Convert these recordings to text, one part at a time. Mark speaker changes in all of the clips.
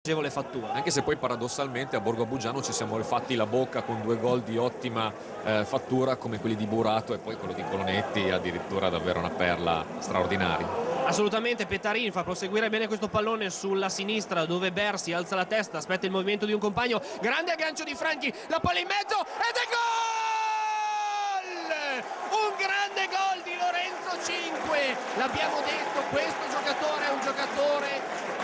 Speaker 1: fattura.
Speaker 2: Anche se poi paradossalmente a Borgo Buggiano ci siamo rifatti la bocca con 2 gol di ottima fattura come quelli di Burato e poi quello di Colonetti, addirittura davvero una perla straordinaria.
Speaker 1: Assolutamente, Pettarini fa proseguire bene questo pallone sulla sinistra dove Bersi alza la testa, aspetta il movimento di un compagno, grande aggancio di Franchi, la palla in mezzo ed è gol! Un grande gol di Lorenzo Cinque, l'abbiamo detto, questo giocatore è un giocatore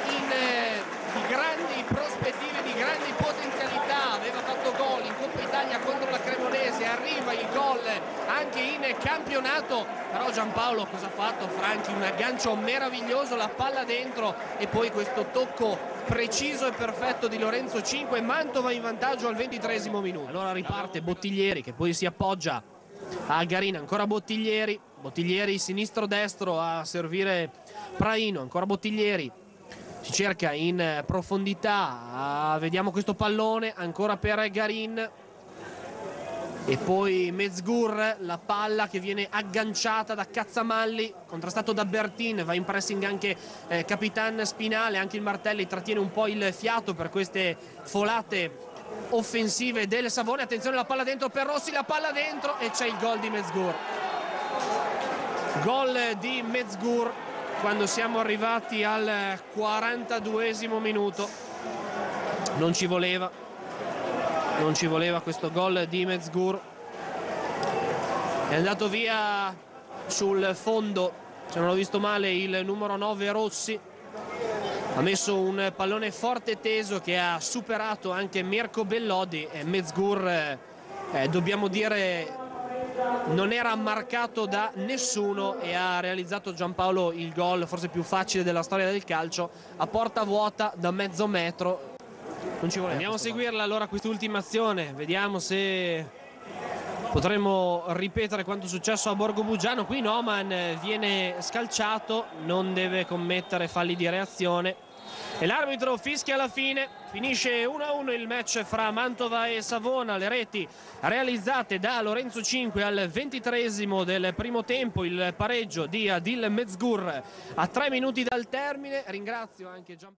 Speaker 1: di grandi prospettive, di grandi potenzialità, aveva fatto gol in Coppa Italia contro la Cremonese, arriva il gol anche in campionato, però Giampaolo cosa ha fatto? Franchi, un aggancio meraviglioso, la palla dentro e poi questo tocco preciso e perfetto di Lorenzo Cinque, Mantova in vantaggio al 23esimo minuto. Allora riparte Bottiglieri che poi si appoggia a Garin, ancora Bottiglieri, sinistro-destro a servire Praino, ancora Bottiglieri. Si cerca in profondità, vediamo questo pallone ancora per Garin e poi Mezgur, la palla che viene agganciata da Cazzamalli, contrastato da Bertin, va in pressing anche Capitan Spinale, anche il Martelli trattiene un po' il fiato per queste folate offensive del Savone. Attenzione, la palla dentro per Rossi, la palla dentro e c'è il gol di Mezgur. Gol di Mezgur quando siamo arrivati al 42esimo minuto. Non ci voleva questo gol di Mezgur. È andato via sul fondo, se non ho visto male, il numero 9 Rossi. Ha messo un pallone forte e teso che ha superato anche Mirko Bellodi e Mezgur, dobbiamo dire, non era marcato da nessuno e ha realizzato Giampaolo il gol forse più facile della storia del calcio a porta vuota da mezzo metro. Non ci voleva. Andiamo a seguirla allora quest'ultima azione, vediamo se potremmo ripetere quanto successo a Borgo Buggiano. Qui Noman viene scalciato, non deve commettere falli di reazione e l'arbitro fischia alla fine. Finisce 1-1 il match fra Mantova e Savona. Le reti realizzate da Lorenzo Cinque al 23esimo del primo tempo, il pareggio di Adil Mezgur a 3 minuti dal termine. Ringrazio anche